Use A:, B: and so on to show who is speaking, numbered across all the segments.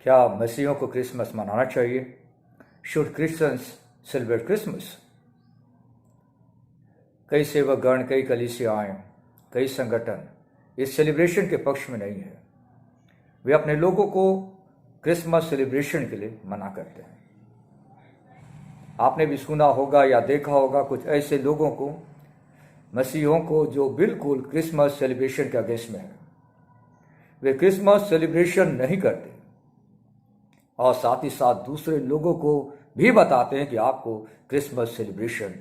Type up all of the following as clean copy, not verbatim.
A: क्या मसीहियों को क्रिसमस मनाना चाहिए? Should Christians celebrate Christmas? कई सेवकगण, कई कलीसियाएं, कई संगठन इस सेलिब्रेशन के पक्ष में नहीं है। वे अपने लोगों को क्रिसमस सेलिब्रेशन के लिए मना करते हैं। आपने भी सुना होगा या देखा होगा कुछ ऐसे लोगों को, मसीहियों को, जो बिल्कुल क्रिसमस सेलिब्रेशन के अगेंस्ट में है। वे क्रिसमस सेलिब्रेशन नहीं करते और साथ ही साथ दूसरे लोगों को भी बताते हैं कि आपको क्रिसमस सेलिब्रेशन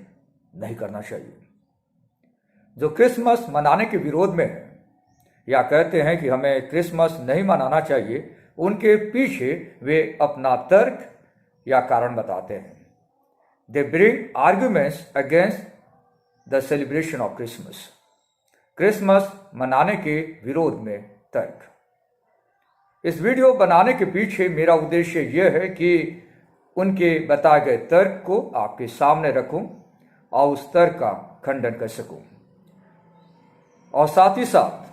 A: नहीं करना चाहिए। जो क्रिसमस मनाने के विरोध में है या कहते हैं कि हमें क्रिसमस नहीं मनाना चाहिए, उनके पीछे वे अपना तर्क या कारण बताते हैं। They bring arguments against the celebration of Christmas. Christmas मनाने के विरोध में तर्क। इस वीडियो बनाने के पीछे मेरा उद्देश्य यह है कि उनके बताए गए तर्क को आपके सामने रखूं और उस तर्क का खंडन कर सकूं, और साथ ही साथ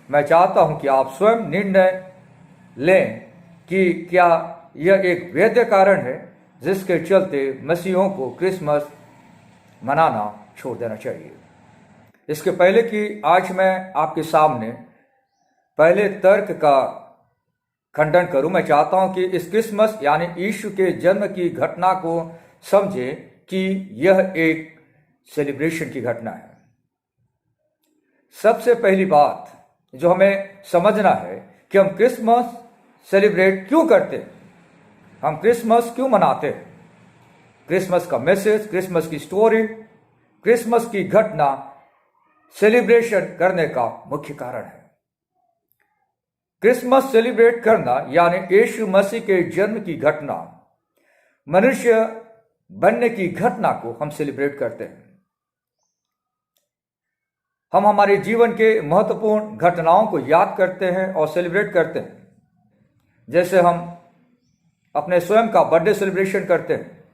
A: मैं चाहता हूं कि आप स्वयं निर्णय लें कि क्या यह एक वैध कारण है जिसके चलते मसीहियों को क्रिसमस मनाना छोड़ देना चाहिए। इसके पहले कि आज मैं आपके सामने पहले तर्क का खंडन करूं, मैं चाहता हूं कि इस क्रिसमस यानी यीशु के जन्म की घटना को समझें कि यह एक सेलिब्रेशन की घटना है। सबसे पहली बात जो हमें समझना है कि हम क्रिसमस सेलिब्रेट क्यों करते हैं, हम क्रिसमस क्यों मनाते हैं। क्रिसमस का मैसेज, क्रिसमस की स्टोरी, क्रिसमस की घटना सेलिब्रेशन करने का मुख्य कारण है। क्रिसमस सेलिब्रेट करना यानी यीशु मसीह के जन्म की घटना, मनुष्य बनने की घटना को हम सेलिब्रेट करते हैं। हम हमारे जीवन के महत्वपूर्ण घटनाओं को याद करते हैं और सेलिब्रेट करते हैं। जैसे हम अपने स्वयं का बर्थडे सेलिब्रेशन करते हैं,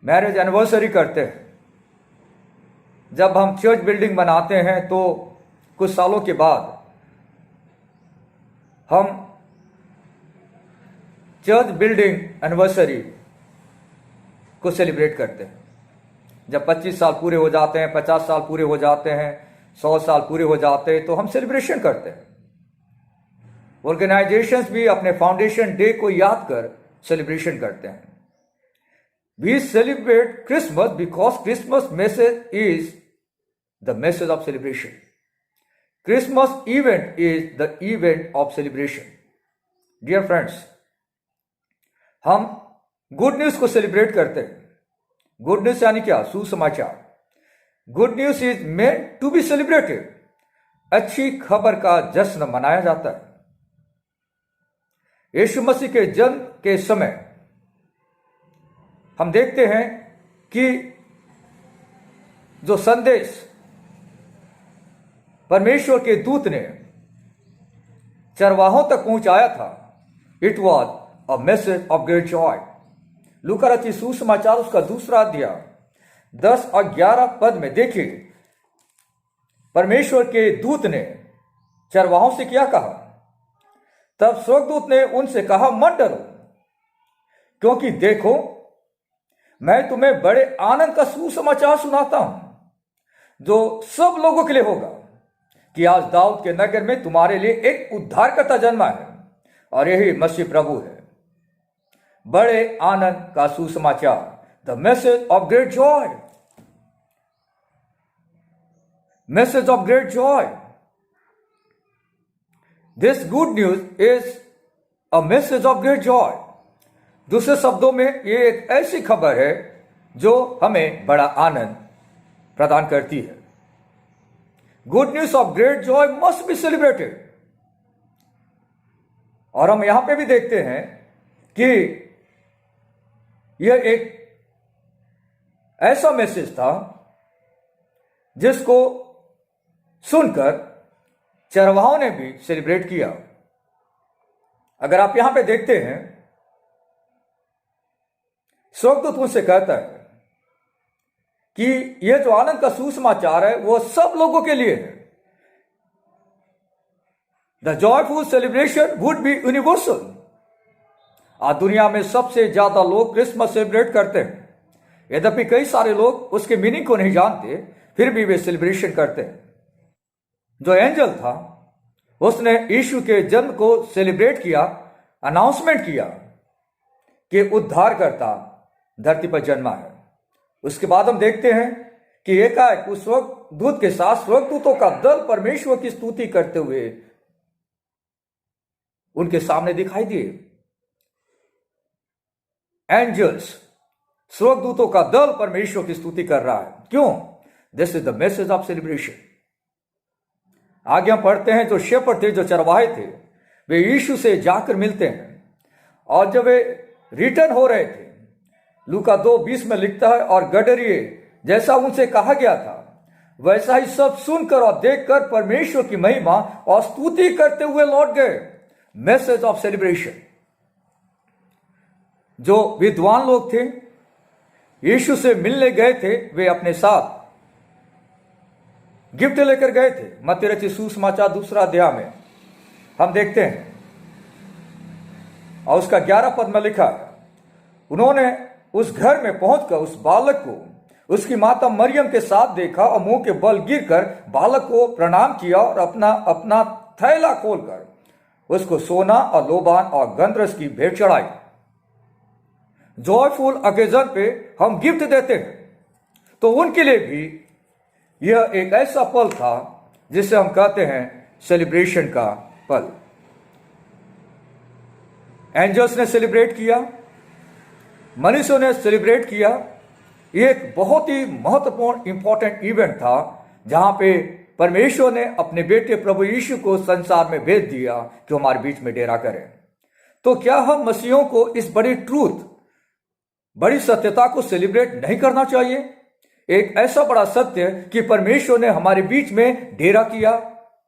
A: मैरिज एनिवर्सरी करते हैं। जब हम चर्च बिल्डिंग बनाते हैं तो कुछ सालों के बाद हम चर्च बिल्डिंग एनिवर्सरी को सेलिब्रेट करते हैं। जब 25 साल पूरे हो जाते हैं, 50 साल पूरे हो जाते हैं, 100 साल पूरे हो जाते हैं, तो हम सेलिब्रेशन करते हैं। ऑर्गेनाइजेशंस भी अपने फाउंडेशन डे को याद कर सेलिब्रेशन करते हैं। We celebrate Christmas because Christmas message is the message of celebration. Christmas event is the event of celebration. Dear friends, हम गुड न्यूज को सेलिब्रेट करते हैं। गुड न्यूज यानी क्या? सुसमाचार। Good news is meant to be celebrated. अच्छी खबर का जश्न मनाया जाता है। यीशु मसीह के जन्म के समय हम देखते हैं कि जो संदेश परमेश्वर के दूत ने चरवाहों तक पहुंचाया था, it was a message of great Joy. लूका रचित सुसमाचार उसका 2 अध्याय 10 और 11 पद में देखिए, परमेश्वर के दूत ने चरवाहों से क्या कहा। तब स्वर्गदूत ने उनसे कहा, मत डरो, क्योंकि देखो मैं तुम्हें बड़े आनंद का सुसमाचार सुनाता हूं, जो सब लोगों के लिए होगा, कि आज दाऊद के नगर में तुम्हारे लिए एक उद्धारकर्ता जन्मा है, और यही मसीह प्रभु है। बड़े आनंद का सुसमाचार, the message of great Joy. Message of great Joy. This good news is a message of great Joy. दूसरे शब्दों में ये एक ऐसी खबर है जो हमें बड़ा आनंद प्रदान करती है। Good news of great Joy must be celebrated. और हम यहां पे भी देखते हैं कि यह एक ऐसा मैसेज था जिसको सुनकर चरवाहों ने भी सेलिब्रेट किया। अगर आप यहां पे देखते हैं, स्वर्गदूत उनसे कहता है कि यह जो आनंद का सुसमाचार है वो सब लोगों के लिए है। The joyful celebration would be universal. आज दुनिया में सबसे ज्यादा लोग क्रिसमस सेलिब्रेट करते हैं। यद्यपि कई सारे लोग उसके मीनिंग को नहीं जानते, फिर भी वे सेलिब्रेशन करते हैं। जो एंजल था उसने यीशु के जन्म को सेलिब्रेट किया, अनाउंसमेंट किया कि उद्धारकर्ता धरती पर जन्मा है। उसके बाद हम देखते हैं कि एकाएक उस दूत के साथ स्वर्गदूतों का दल परमेश्वर की स्तुति करते हुए उनके सामने दिखाई दिए। एंजल्स, स्वर्गदूतों का दल परमेश्वर की स्तुति कर रहा है। क्यों? This is the message of celebration. आगे हम पढ़ते हैं, जो शेफर्ड थे, जो चरवाहे थे, वे यीशु से जाकर मिलते हैं। और जब वे रिटर्न हो रहे थे, लूका 2:20 में लिखता है, और गडरिए जैसा उनसे कहा गया था वैसा ही सब सुनकर और देखकर परमेश्वर की महिमा और स्तुति करते हुए लौट गए। Message of celebration. जो विद्वान लोग थे, यीशु से मिलने गए थे, वे अपने साथ गिफ्ट लेकर गए थे। मत्ती रचित सुसमाचार 2 अध्याय में हम देखते हैं, और उसका 11 पद में लिखा है, उन्होंने उस घर में पहुंचकर उस बालक को उसकी माता मरियम के साथ देखा और मुंह के बल गिरकर बालक को प्रणाम किया और अपना अपना थैला खोलकर उसको सोना और लोबान और गंधरस की भेंट चढ़ाई। जॉयफुल ओकेजन पे हम गिफ्ट देते हैं, तो उनके लिए भी यह एक ऐसा पल था जिसे हम कहते हैं सेलिब्रेशन का पल। एंजल्स ने सेलिब्रेट किया, मनुष्यों ने सेलिब्रेट किया। यह एक बहुत ही महत्वपूर्ण इंपॉर्टेंट इवेंट था, जहां पे परमेश्वर ने अपने बेटे प्रभु यीशु को संसार में भेज दिया कि हमारे बीच में डेरा करें। तो क्या हम मसीहों को इस बड़ी ट्रूथ, बड़ी सत्यता को सेलिब्रेट नहीं करना चाहिए? एक ऐसा बड़ा सत्य कि परमेश्वर ने हमारे बीच में डेरा किया।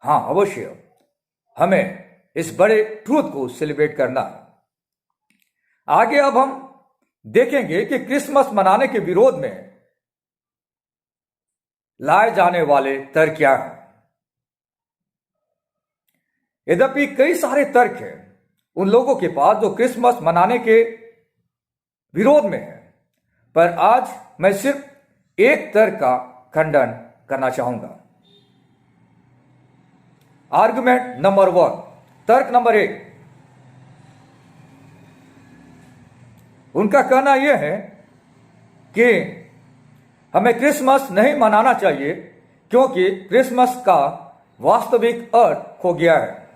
A: हां, अवश्य हमें इस बड़े ट्रूथ को सेलिब्रेट करना है। आगे अब हम देखेंगे कि क्रिसमस मनाने के विरोध में लाए जाने वाले तर्क क्या हैं। यद्यपि कई सारे तर्क हैं उन लोगों के पास जो क्रिसमस मनाने के विरोध में है, पर आज मैं सिर्फ एक तर्क का खंडन करना चाहूंगा। आर्गुमेंट नंबर 1, तर्क नंबर 1, उनका कहना यह है कि हमें क्रिसमस नहीं मनाना चाहिए क्योंकि क्रिसमस का वास्तविक अर्थ खो गया है।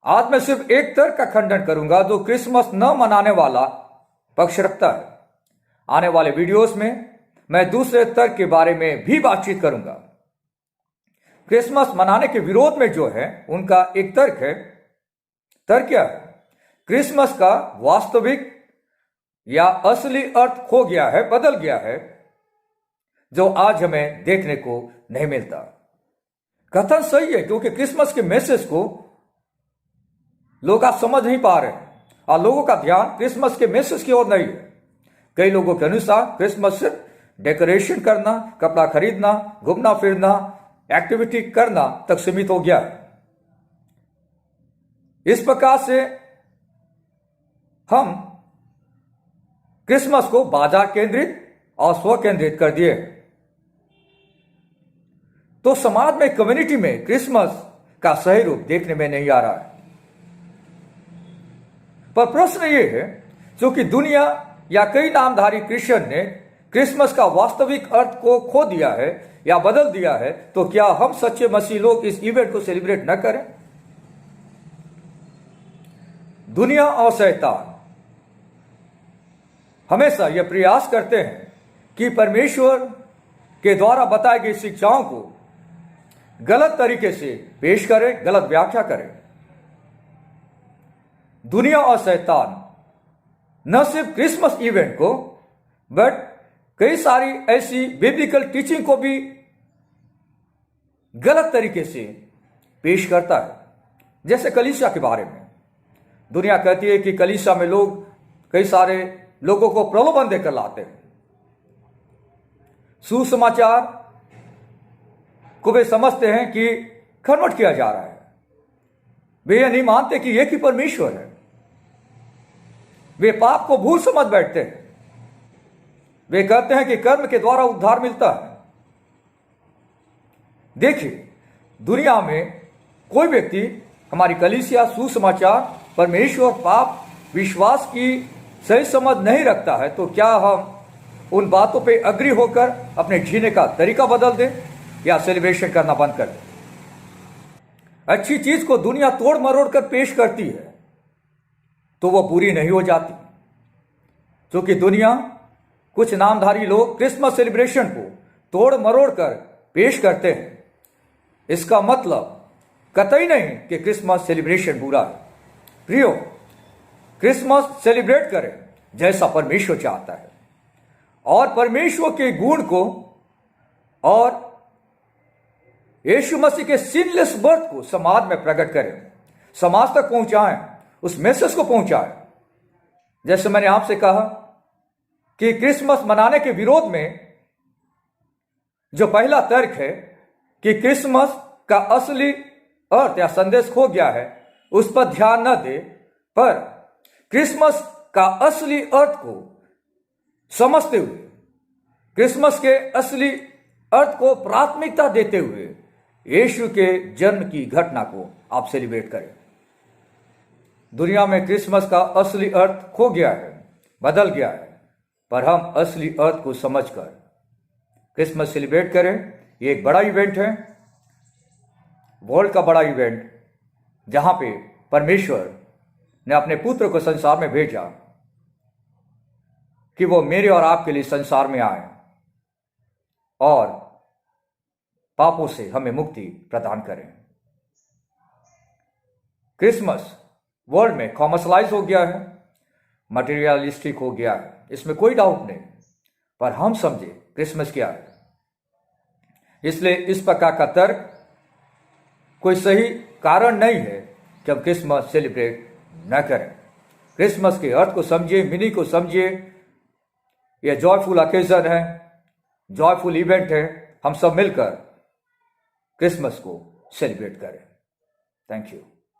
A: आज मैं सिर्फ एक तर्क का खंडन करूंगा जो क्रिसमस न मनाने वाला पक्ष रखता है। आने वाले वीडियोस में मैं दूसरे तर्क के बारे में भी बातचीत करूंगा। क्रिसमस मनाने के विरोध में जो है उनका एक तर्क है। तर्क क्या है? क्रिसमस का वास्तविक या असली अर्थ खो गया है, बदल गया है, जो आज हमें देखने को नहीं मिलता। कथन सही है क्योंकि क्रिसमस के मैसेज को लोग आज समझ नहीं पा रहे हैं और लोगों का ध्यान क्रिसमस के मैसेज की ओर नहीं है। कई लोगों के अनुसार क्रिसमस सिर्फ डेकोरेशन करना, कपड़ा खरीदना, घूमना फिरना, एक्टिविटी करना तक सीमित हो गया है। इस प्रकार से हम क्रिसमस को बाजार केंद्रित और स्व केंद्रित कर दिए। तो समाज में, कम्युनिटी में क्रिसमस का सही रूप देखने में नहीं आ रहा है। पर प्रश्न यह है, क्योंकि दुनिया या कई नामधारी क्रिश्चियन ने क्रिसमस का वास्तविक अर्थ को खो दिया है या बदल दिया है, तो क्या हम सच्चे मसीह लोग इस इवेंट को सेलिब्रेट न करें? दुनिया और शैतान हमेशा यह प्रयास करते हैं कि परमेश्वर के द्वारा बताई गई शिक्षाओं को गलत तरीके से पेश करें, गलत व्याख्या करें। दुनिया और शैतान न सिर्फ क्रिसमस इवेंट को, बट कई सारी ऐसी बिब्लिकल टीचिंग को भी गलत तरीके से पेश करता है। जैसे कलीसिया के बारे में दुनिया कहती है कि कलीसिया में लोग कई सारे लोगों को प्रलोभन देकर लाते हैं। सुसमाचार को वे समझते हैं कि कन्वर्ट किया जा रहा है। वे यह नहीं मानते कि एक ही परमेश्वर है। वे पाप को भूल समझ बैठते हैं। वे कहते हैं कि कर्म के द्वारा उद्धार मिलता है। देखिए, दुनिया में कोई व्यक्ति हमारी कलीसिया, सुसमाचार, परमेश्वर, पाप, विश्वास की सही समझ नहीं रखता है, तो क्या हम उन बातों पे अग्री होकर अपने जीने का तरीका बदल दें या सेलिब्रेशन करना बंद कर दें? अच्छी चीज को दुनिया तोड़ मरोड़ कर पेश करती है तो वो बुरी नहीं हो जाती। क्योंकि दुनिया, कुछ नामधारी लोग क्रिसमस सेलिब्रेशन को तोड़ मरोड़ कर पेश करते हैं। इसका मतलब कतई नहीं कि क्रिसमस सेलिब्रेशन बुरा है। प्रियो, क्रिसमस सेलिब्रेट करें जैसा परमेश्वर चाहता है और परमेश्वर के गुण को और यीशु मसीह के सिनलेस बर्थ को समाज में प्रकट करें, समाज तक पहुंचाएं, उस मैसेज को पहुंचाएं। जैसे मैंने आपसे कहा कि क्रिसमस मनाने के विरोध में जो पहला तर्क है कि क्रिसमस का असली अर्थ या संदेश खो गया है, उस पर ध्यान न दे, पर क्रिसमस का असली अर्थ को समझते हुए, क्रिसमस के असली अर्थ को प्राथमिकता देते हुए यीशु के जन्म की घटना को आप सेलिब्रेट करें। दुनिया में क्रिसमस का असली अर्थ खो गया है, बदल गया है, पर हम असली अर्थ को समझकर क्रिसमस सेलिब्रेट करें। ये एक बड़ा इवेंट है, वर्ल्ड का बड़ा इवेंट, जहां पे परमेश्वर ने अपने पुत्र को संसार में भेजा कि वो मेरे और आपके लिए संसार में आए और पापों से हमें मुक्ति प्रदान करें। क्रिसमस वर्ल्ड में कॉमर्शलाइज हो गया है, मटेरियलिस्टिक हो गया है, इसमें कोई डाउट नहीं, पर हम समझे क्रिसमस क्या है। इसलिए इस प्रकार का तर्क कोई सही कारण नहीं है कि हम क्रिसमस सेलिब्रेट न करें। क्रिसमस के अर्थ को समझिए, मीनिंग को समझिए। यह जॉयफुल ओकेजन है, जॉयफुल इवेंट है। हम सब मिलकर क्रिसमस को सेलिब्रेट करें। Thank you.